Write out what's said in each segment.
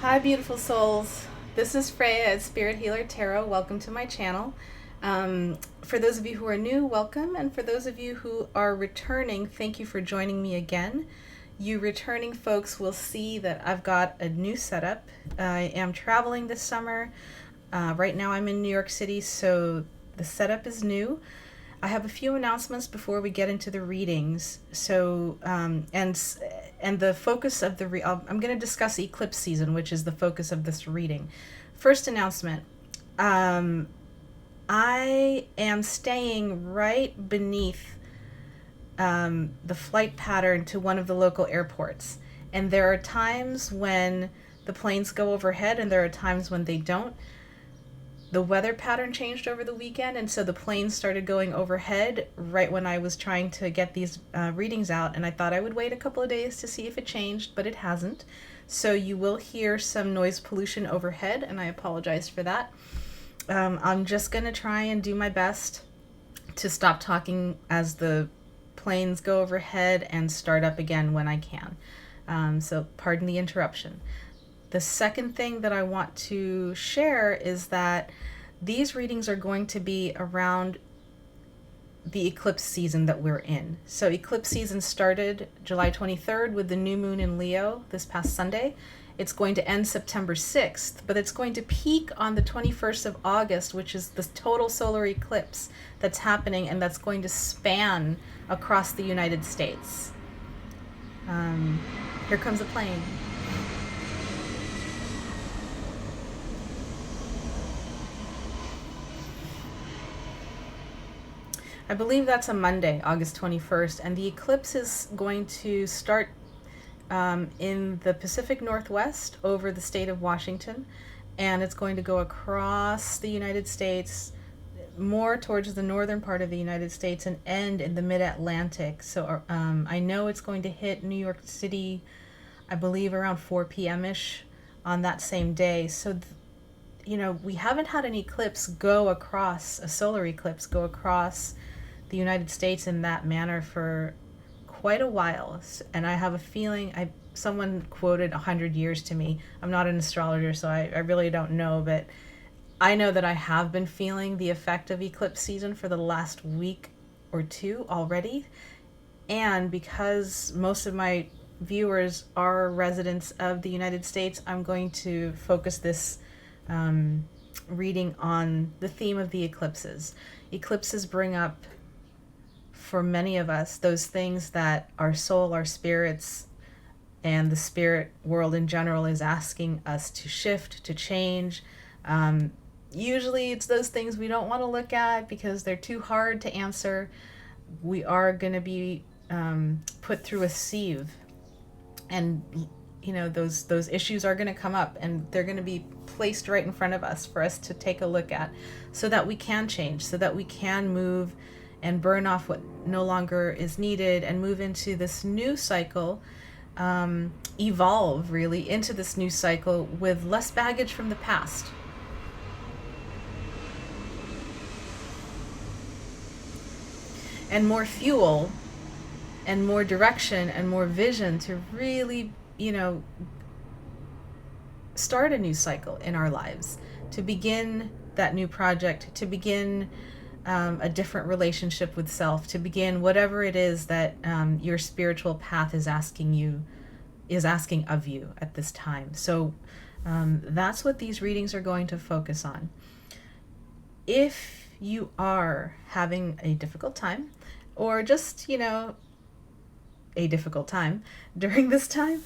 Hi, beautiful souls. This is Freya at Spirit Healer Tarot. Welcome to my channel. For those of you who are new, welcome. And for those of you who are returning, thank you for joining me again. You returning folks will see that I've got a new setup. I am traveling this summer. Right now I'm in New York City, so the setup is new. I have a few announcements before we get into the readings. So, and the focus of the I'm going to discuss eclipse season, which is the focus of this reading. First announcement. I am staying right beneath the flight pattern to one of the local airports. And there are times when the planes go overhead and there are times when they don't. The weather pattern changed over the weekend, and so the planes started going overhead right when I was trying to get these readings out, and I thought I would wait a couple of days to see if it changed, but it hasn't. So you will hear some noise pollution overhead, and I apologize for that. I'm just going to try and do my best to stop talking as the planes go overhead and start up again when I can. So pardon the interruption. The second thing that I want to share is that these readings are going to be around the eclipse season that we're in. So eclipse season started July 23rd with the new moon in Leo this past Sunday. It's going to end September 6th, but it's going to peak on the 21st of August, which is the total solar eclipse that's happening, and that's going to span across the United States. Here comes a plane. I believe that's a Monday, August 21st, and the eclipse is going to start in the Pacific Northwest over the state of Washington, and it's going to go across the United States, more towards the northern part of the United States, and end in the mid-Atlantic. So I know it's going to hit New York City, I believe around 4 p.m.-ish on that same day. So we haven't had an eclipse go across, a solar eclipse go across the United States in that manner for quite a while. And I have a feeling, someone quoted 100 years to me. I'm not an astrologer, so I really don't know, but I know that I have been feeling the effect of eclipse season for the last week or two already. And because most of my viewers are residents of the United States, I'm going to focus this reading on the theme of the eclipses. Eclipses bring up, for many of us, those things that our soul, our spirits, and the spirit world in general is asking us to shift, to change. Usually it's those things we don't want to look at because they're too hard to answer. We are going to be put through a sieve, and those issues are going to come up, and they're going to be placed right in front of us for us to take a look at, so that we can change, so that we can move and burn off what no longer is needed and move into this new cycle, evolve really into this new cycle with less baggage from the past. And more fuel and more direction and more vision to really, start a new cycle in our lives, to begin that new project, to begin a different relationship with self, to begin whatever it is that your spiritual path is asking of you at this time. So that's what these readings are going to focus on. If you are having a difficult time, or just, a difficult time during this time,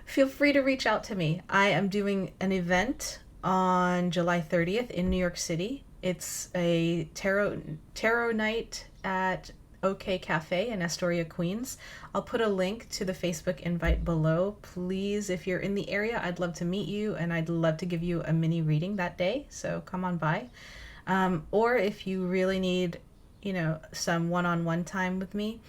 feel free to reach out to me. I am doing an event on July 30th in New York City. It's a tarot night at OK Cafe in Astoria, Queens. I'll put a link to the Facebook invite below. Please, if you're in the area, I'd love to meet you, and I'd love to give you a mini reading that day, so come on by. Or if you really need, some one-on-one time with me,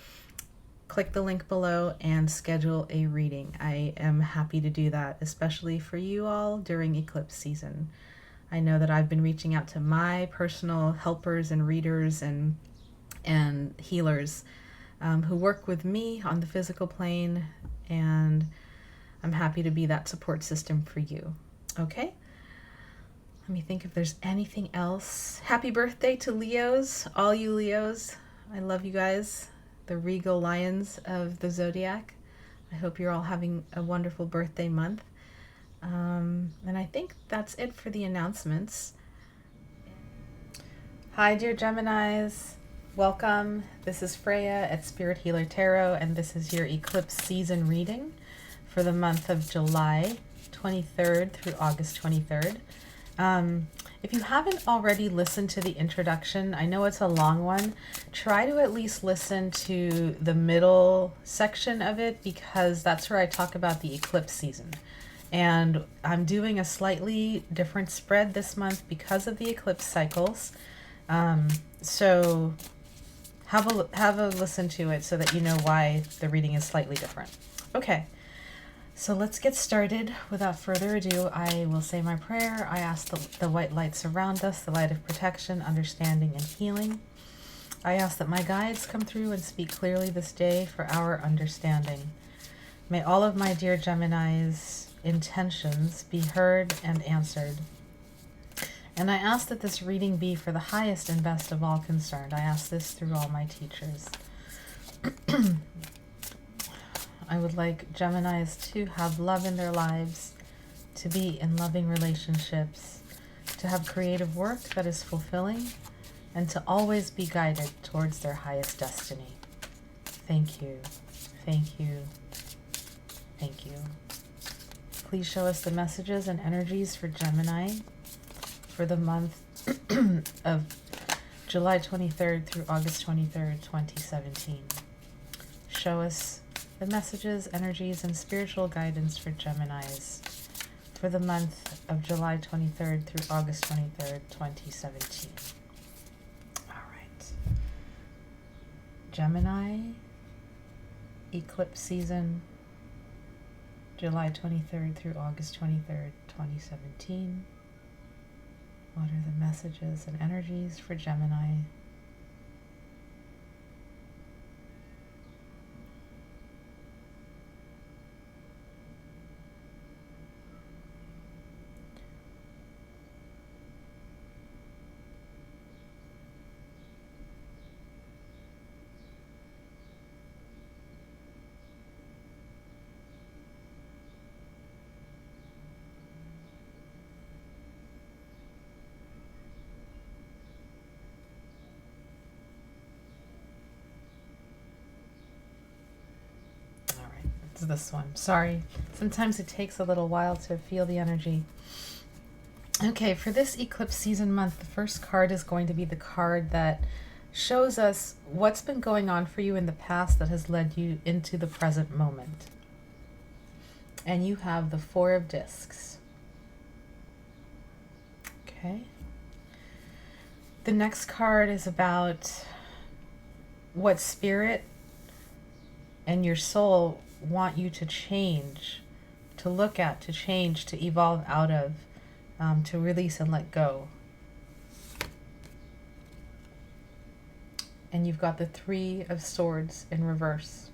click the link below and schedule a reading. I am happy to do that, especially for you all during eclipse season. I know that I've been reaching out to my personal helpers and readers and healers who work with me on the physical plane, and I'm happy to be that support system for you. Okay. Let me think if there's anything else. Happy birthday to Leos, all you Leos. I love you guys, the regal lions of the zodiac. I hope you're all having a wonderful birthday month. And I think that's it for the announcements. Hi, dear Geminis. Welcome. This is Freya at Spirit Healer Tarot, and this is your eclipse season reading for the month of July 23rd through August 23rd. If you haven't already listened to the introduction, I know it's a long one. Try to at least listen to the middle section of it, because that's where I talk about the eclipse season. And I'm doing a slightly different spread this month because of the eclipse cycles. So have a listen to it so that you know why the reading is slightly different. Okay. So let's get started. Without further ado, I will say my prayer. I ask the white light surround us, the light of protection, understanding, and healing. I ask that my guides come through and speak clearly this day for our understanding. May all of my dear Gemini's intentions be heard and answered. And I ask that this reading be for the highest and best of all concerned. I ask this through all my teachers. I would like Geminis to have love in their lives, to be in loving relationships, to have creative work that is fulfilling, and to always be guided towards their highest destiny. Thank you. Thank you. Thank you. Please show us the messages and energies for Gemini for the month of July 23rd through August 23rd, 2017. Show us the messages, energies, and spiritual guidance for Geminis for the month of July 23rd through August 23rd, 2017. All right. Gemini, eclipse season, July 23rd through August 23rd, 2017. What are the messages and energies for Gemini? This one. Sorry. Sometimes it takes a little while to feel the energy. Okay, for this eclipse season month, the first card is going to be the card that shows us what's been going on for you in the past that has led you into the present moment. And you have the Four of Discs. Okay. The next card is about what spirit and your soul want you to change, to look at, to change, to evolve out of, to release and let go. And you've got the Three of Swords in reverse.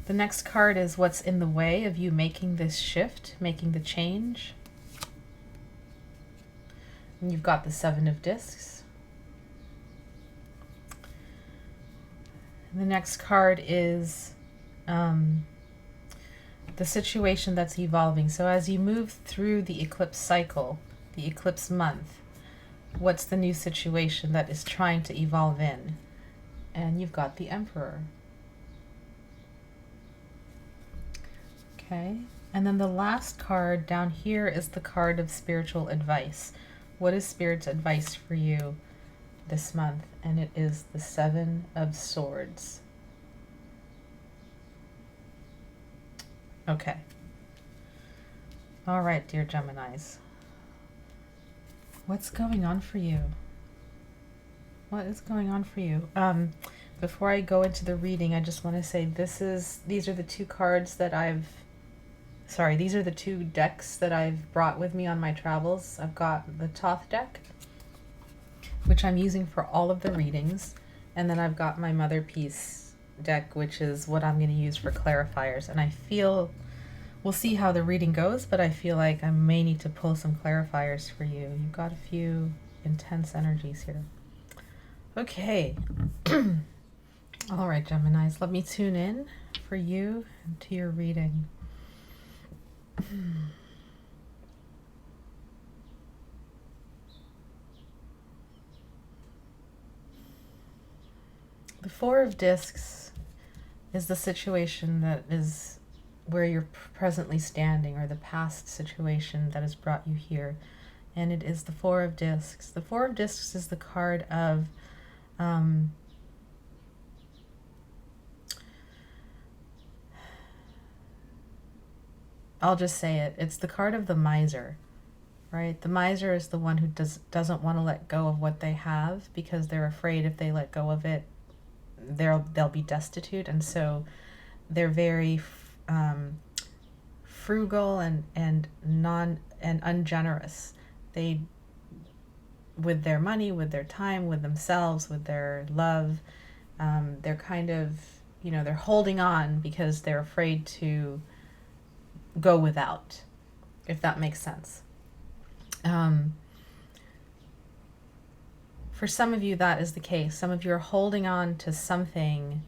The next card is what's in the way of you making this shift, making the change. And you've got the Seven of Discs. The next card is the situation that's evolving. So as you move through the eclipse cycle, the eclipse month, what's the new situation that is trying to evolve in? And you've got the Emperor. Okay. And then the last card down here is the card of spiritual advice. What is Spirit's advice for you this month? And it is the Seven of Swords. Okay. All right, dear Geminis. What's going on for you? What is going on for you? Before I go into the reading, I just want to say these are the two cards that these are the two decks that I've brought with me on my travels. I've got the Thoth deck, which I'm using for all of the readings. And then I've got my Motherpeace deck, which is what I'm going to use for clarifiers. And I feel We'll see how the reading goes, but I feel like I may need to pull some clarifiers for you. You've got a few intense energies here. Okay. All right, Geminis, let me tune in for you and to your reading. The Four of Discs is the situation that is where you're presently standing, or the past situation that has brought you here. And it is the Four of Discs. The Four of Discs is the card of I'll just say it. It's the card of the miser, right? The miser is the one who doesn't want to let go of what they have because they're afraid if they let go of it, they'll be destitute, and so they're very frugal and ungenerous. They, with their money, with their time, with themselves, with their love, they're kind of, they're holding on because they're afraid to go without, if that makes sense. For some of you, that is the case. Some of you are holding on to something,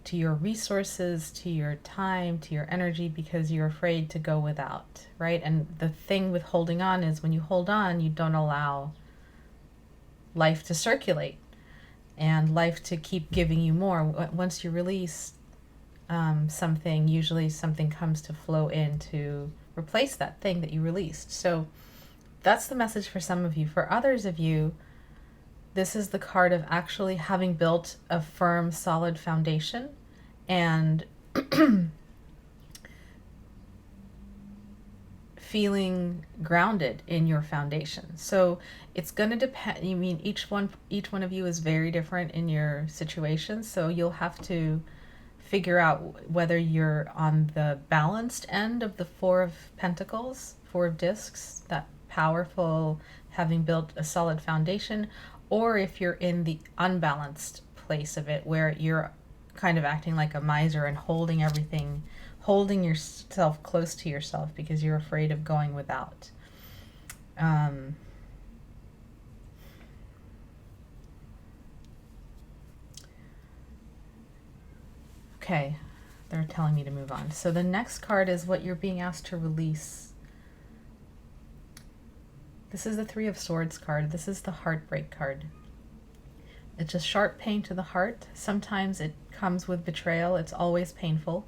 to your resources, to your time, to your energy, because you're afraid to go without, right? And the thing with holding on is when you hold on, you don't allow life to circulate and life to keep giving you more. Once you release something, usually something comes to flow in to replace that thing that you released. So that's the message for some of you. For others of you, this is the card of actually having built a firm, solid foundation and feeling grounded in your foundation. So it's going to depend. Each one of you is very different in your situation. So you'll have to figure out whether you're on the balanced end of the Four of Pentacles, Four of Discs, that powerful, having built a solid foundation, or if you're in the unbalanced place of it, where you're kind of acting like a miser and holding everything, holding yourself close to yourself because you're afraid of going without. Okay, they're telling me to move on. So the next card is what you're being asked to release. This is the Three of Swords card. This is the heartbreak card. It's a sharp pain to the heart. Sometimes it comes with betrayal. It's always painful.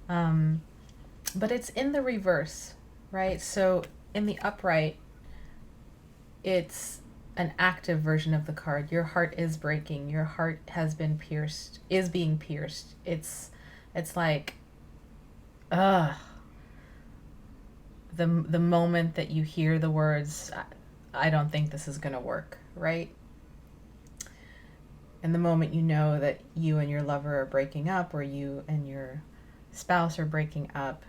But it's in the reverse, right? So in the upright, it's an active version of the card. Your heart is breaking. Your heart has been pierced, is being pierced. It's like, the moment that you hear the words, I don't think this is going to work, right? And the moment you know that you and your lover are breaking up, or you and your spouse are breaking up,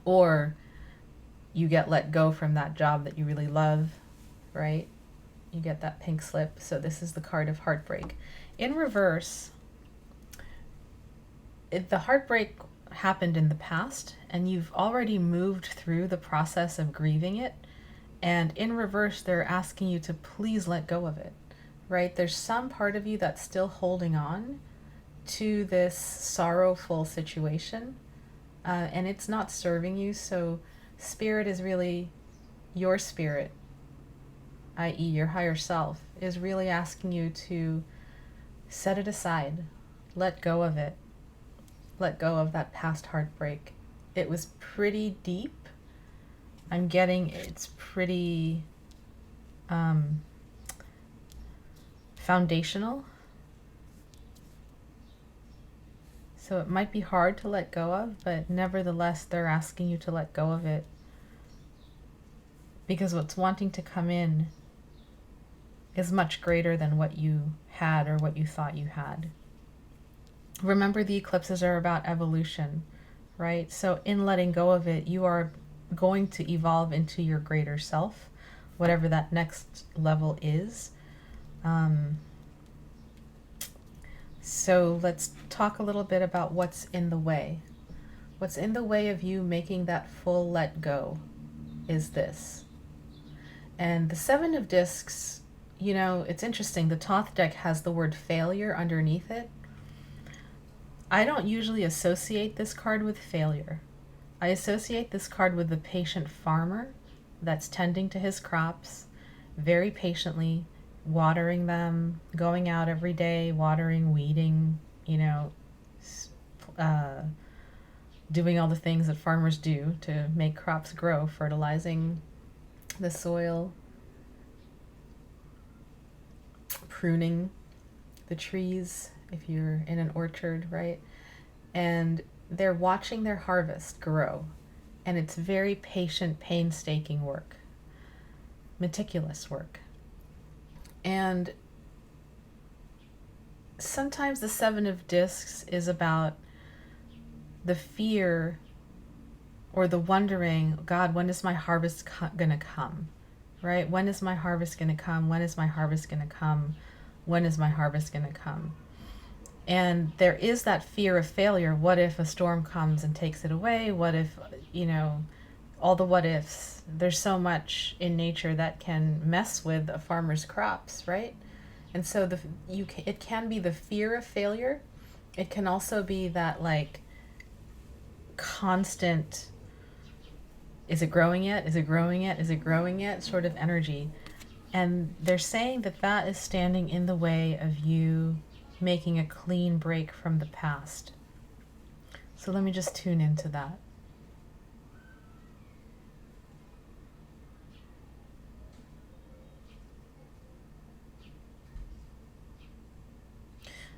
or you get let go from that job that you really love, right? You get that pink slip. So this is the card of heartbreak. In reverse, the heartbreak happened in the past and you've already moved through the process of grieving it. And in reverse, they're asking you to please let go of it, right? There's some part of you that's still holding on to this sorrowful situation, and it's not serving you. So spirit is really, your spirit, i.e. your higher self, is really asking you to set it aside, let go of it, let go of that past heartbreak. It was pretty deep. I'm getting it's pretty foundational. So it might be hard to let go of, but nevertheless, they're asking you to let go of it because what's wanting to come in is much greater than what you had or what you thought you had. Remember, the eclipses are about evolution, right? So in letting go of it, you are going to evolve into your greater self, whatever that next level is. So let's talk a little bit about what's in the way. What's in the way of you making that full let go is this. And the Seven of Discs, you know, it's interesting. The Thoth deck has the word failure underneath it. I don't usually associate this card with failure. I associate this card with the patient farmer that's tending to his crops very patiently, watering them, going out every day, watering, weeding, you know, doing all the things that farmers do to make crops grow, fertilizing the soil, pruning the trees if you're in an orchard, right? And they're watching their harvest grow. And it's very patient, painstaking work, meticulous work. And sometimes the Seven of Discs is about the fear or the wondering, God, when is my harvest going to come? Right? When is my harvest going to come? When is my harvest going to come? When is my harvest going to come? And there is that fear of failure. What if a storm comes and takes it away? What if, you know, all the what ifs. There's so much in nature that can mess with a farmer's crops, right? And so it can be the fear of failure. It can also be that like constant, is it growing yet? Is it growing yet? Is it growing yet? Sort of energy. And they're saying that that is standing in the way of you making a clean break from the past. So let me just tune into that.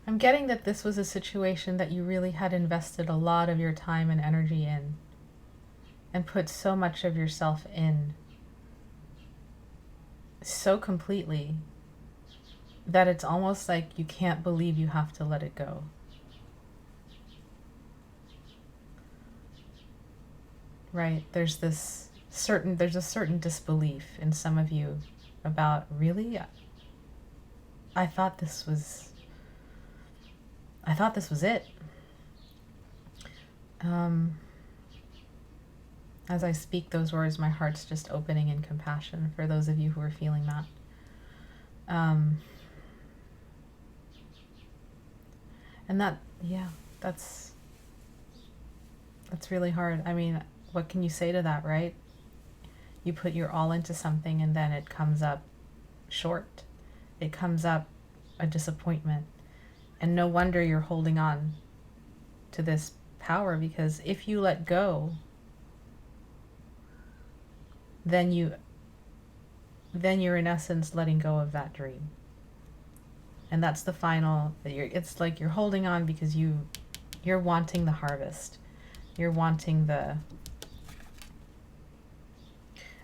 I'm getting that this was a situation that you really had invested a lot of your time and energy in and put so much of yourself in so completely that it's almost like you can't believe you have to let it go. Right? There's a certain disbelief in some of you about, really? I thought this was it. As I speak those words, my heart's just opening in compassion for those of you who are feeling that. And that's really hard. I mean, what can you say to that, right? You put your all into something and then it comes up short. It comes up a disappointment. And no wonder you're holding on to this power, because if you let go, then you're in essence letting go of that dream. And that's the final, it's like you're holding on because you're wanting the harvest. You're wanting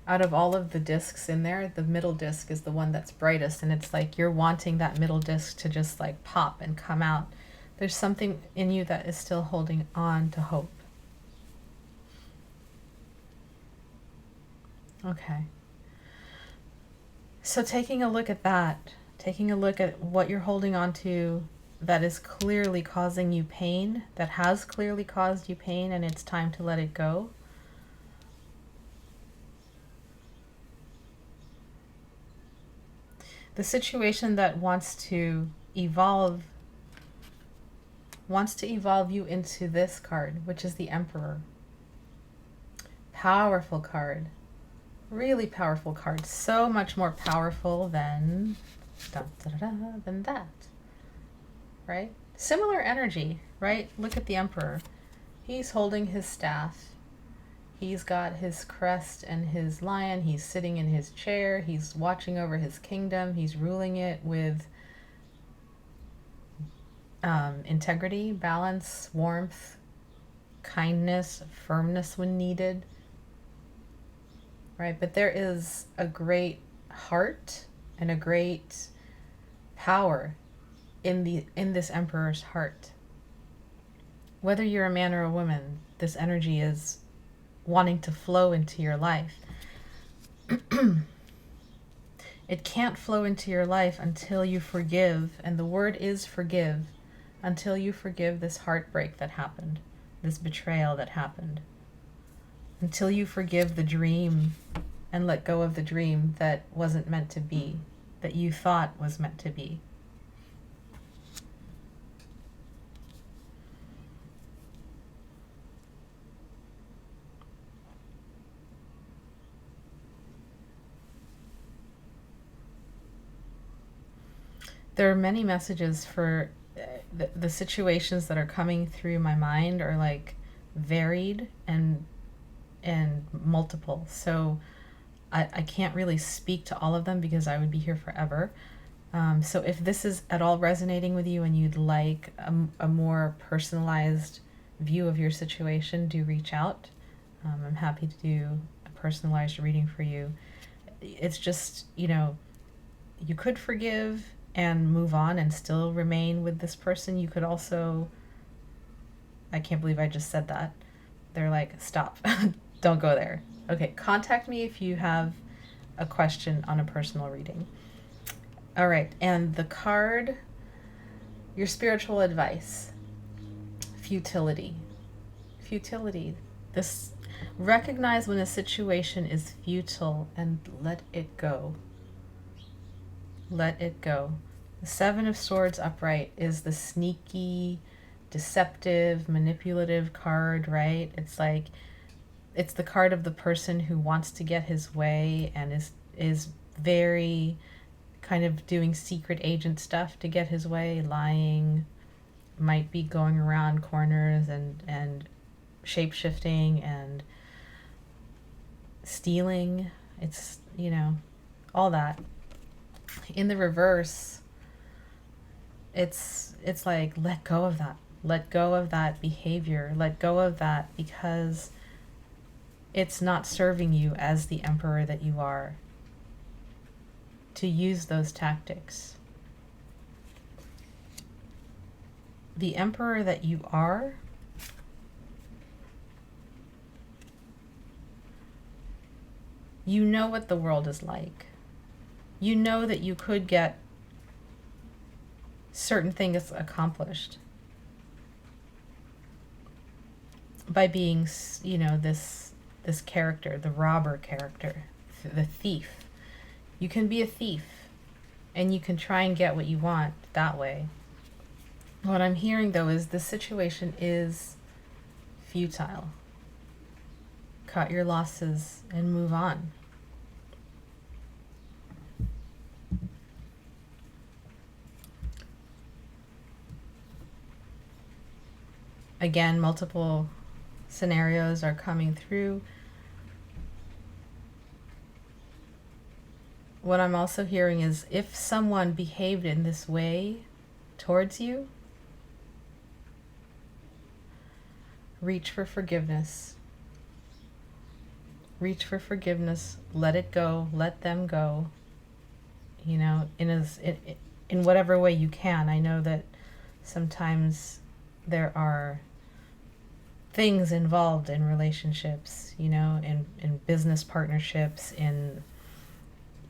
out of all of the discs in there, the middle disc is the one that's brightest, and it's like you're wanting that middle disc to just like pop and come out. There's something in you that is still holding on to hope. Okay. So taking a look at that, taking a look at what you're holding on to that is clearly causing you pain, that has clearly caused you pain, and it's time to let it go. The situation that wants to evolve you into this card, which is the Emperor. Powerful card. Really powerful card. So much more powerful than that. Right? Similar energy, right? Look at the Emperor. He's holding his staff. He's got his crest and his lion. He's sitting in his chair. He's watching over his kingdom. He's ruling it with integrity, balance, warmth, kindness, firmness when needed. Right? But there is a great heart and a great power in this Emperor's heart. Whether you're a man or a woman, this energy is wanting to flow into your life. It can't flow into your life until you forgive, and the word is forgive, until you forgive this heartbreak that happened, this betrayal that happened. Until you forgive the dream and let go of the dream that wasn't meant to be, that you thought was meant to be. There are many messages for the situations that are coming through my mind are like varied and multiple. So I can't really speak to all of them because I would be here forever. So if this is at all resonating with you and you'd like a more personalized view of your situation, do reach out. I'm happy to do a personalized reading for you. It's just, you could forgive and move on and still remain with this person. You could also, I can't believe I just said that. They're like, stop, don't go there. Okay, contact me if you have a question on a personal reading. All right, and the card, your spiritual advice, futility. Futility. This, recognize when a situation is futile and let it go. Let it go. The Seven of Swords upright is the sneaky, deceptive, manipulative card, right? It's like, it's the card of the person who wants to get his way and is very kind of doing secret agent stuff to get his way, lying, might be going around corners and shape-shifting and stealing. It's, all that. In the reverse, it's like, let go of that. Let go of that behavior. Let go of that because it's not serving you as the emperor that you are to use those tactics. The emperor that you are you know what the world is like. You know that you could get certain things accomplished by being, this character, the robber character, the thief. You can be a thief and you can try and get what you want that way. What I'm hearing though is the situation is futile. Cut your losses and move on. Again, multiple scenarios are coming through. What I'm also hearing is if someone behaved in this way towards you, reach for forgiveness. Reach for forgiveness. Let it go. Let them go. In whatever way you can. I know that sometimes there are things involved in relationships, in business partnerships,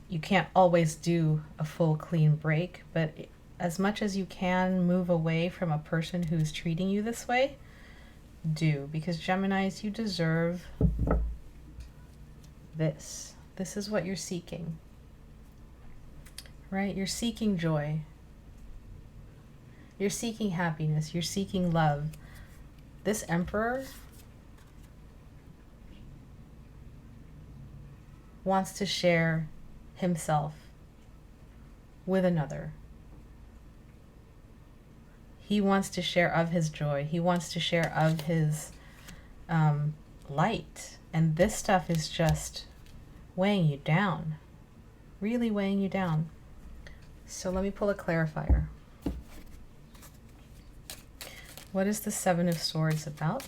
you can't always do a full clean break, but as much as you can move away from a person who's treating you this way, do, because Geminis, you deserve this. This is what you're seeking, right? You're seeking joy. You're seeking happiness. You're seeking love. This emperor wants to share himself with another. He wants to share of his joy. He wants to share of his light. And this stuff is just weighing you down. Really weighing you down. So let me pull a clarifier. What is the Seven of Swords about?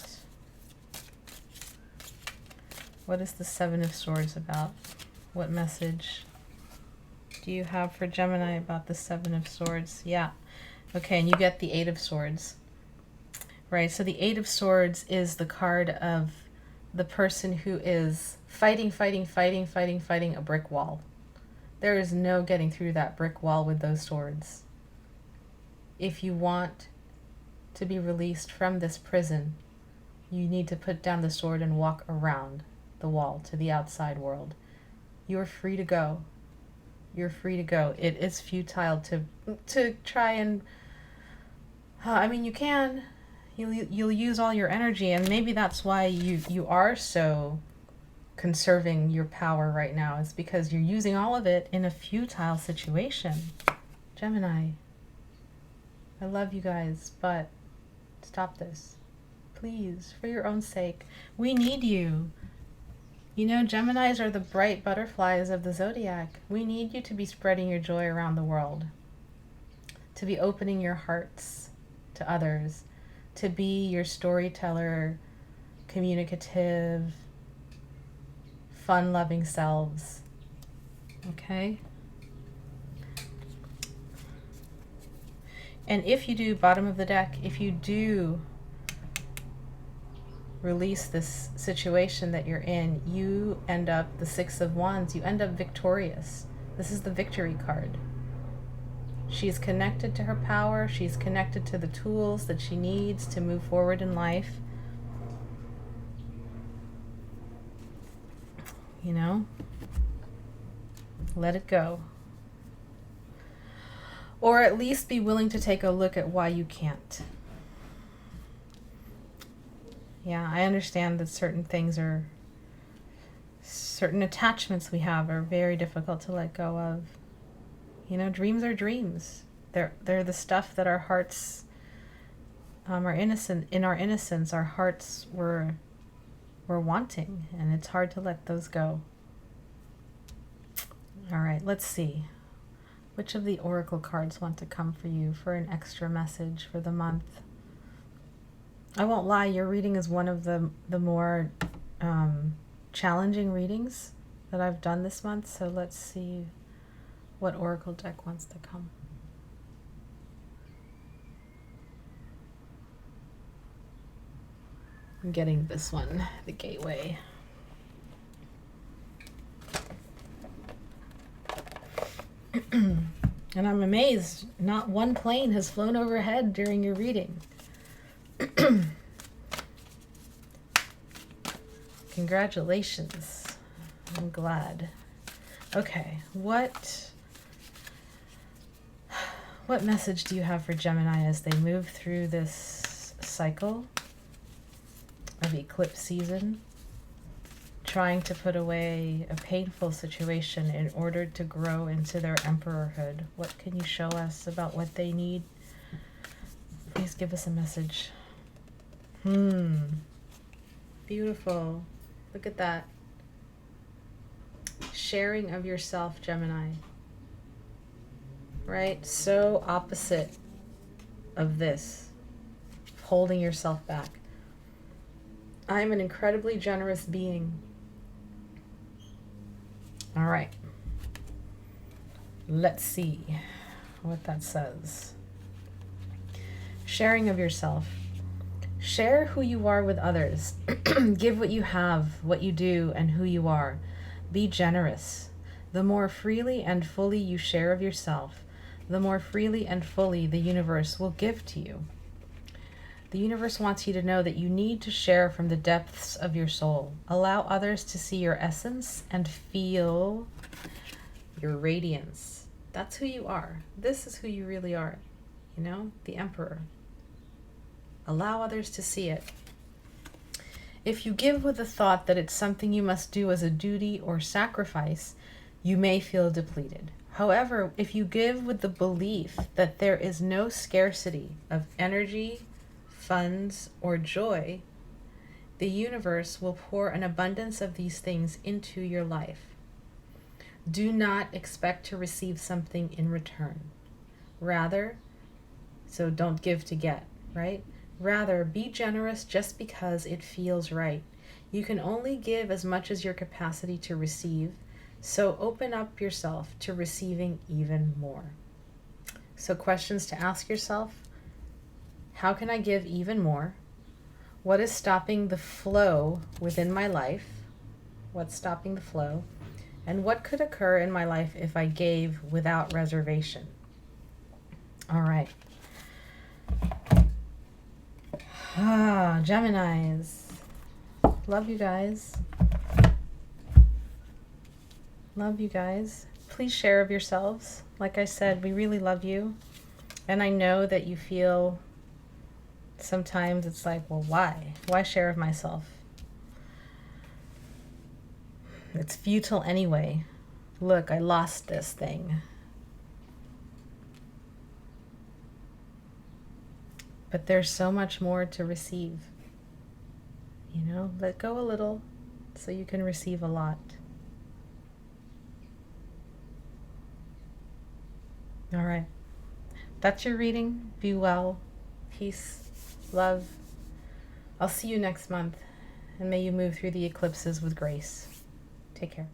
What is the Seven of Swords about? What message do you have for Gemini about the Seven of Swords? Yeah. Okay, and you get the Eight of Swords. Right, so the Eight of Swords is the card of the person who is fighting a brick wall. There is no getting through that brick wall with those swords. If you want to be released from this prison, You need to put down the sword and walk around the wall to the outside world. You're free to go. You're free to go. It is futile to try and... I mean, you can. You'll use all your energy, and maybe that's why you are so conserving your power right now. It's because you're using all of it in a futile situation. Gemini, I love you guys, but stop this. Please, for your own sake. We need you. You know, Geminis are the bright butterflies of the zodiac. We need you to be spreading your joy around the world, to be opening your hearts to others, to be your storyteller, communicative, fun-loving selves. Okay? And if you do, bottom of the deck, if you do release this situation that you're in, you end up the Six of Wands. You end up victorious. This is the victory card. She's connected to her power. She's connected to the tools that she needs to move forward in life. You know? Let it go. Or at least be willing to take a look at why you can't. Yeah, I understand that certain attachments we have are very difficult to let go of. You know, dreams are dreams. They're the stuff that our hearts are innocent. In our innocence, our hearts were wanting, and it's hard to let those go. All right, let's see. Which of the oracle cards want to come for you for an extra message for the month? I won't lie, your reading is one of the more challenging readings that I've done this month, so let's see what oracle deck wants to come. I'm getting this one, the Gateway. And I'm amazed, not one plane has flown overhead during your reading. Congratulations. I'm glad. Okay, what message do you have for Gemini as they move through this cycle of eclipse season, trying to put away a painful situation in order to grow into their emperorhood? What can you show us about what they need? Please give us a message. Beautiful. Look at that. Sharing of yourself, Gemini. Right? So opposite of this. Holding yourself back. I'm an incredibly generous being. All right. Let's see what that says. Sharing of yourself. Share who you are with others. Give what you have, what you do, and who you are. Be generous. The more freely and fully you share of yourself, the more freely and fully the universe will give to you. The universe wants you to know that you need to share from the depths of your soul. Allow others to see your essence and feel your radiance. That's who you are. This is who you really are. You know, the Emperor. Allow others to see it. If you give with the thought that it's something you must do as a duty or sacrifice, you may feel depleted. However, if you give with the belief that there is no scarcity of energy, funds, or joy, the universe will pour an abundance of these things into your life. Do not expect to receive something in return. Rather, so don't give to get, right? Rather, be generous just because it feels right. You can only give as much as your capacity to receive, so open up yourself to receiving even more. So questions to ask yourself: how can I give even more? What is stopping the flow within my life? What's stopping the flow? And what could occur in my life if I gave without reservation? All right. Ah, Geminis. Love you guys. Love you guys. Please share of yourselves. Like I said, we really love you. And I know that you feel sometimes it's like, well, why? Why share of myself? It's futile anyway. Look, I lost this thing. But there's so much more to receive. You know, let go a little so you can receive a lot. All right. That's your reading. Be well. Peace. Love. I'll see you next month. And may you move through the eclipses with grace. Take care.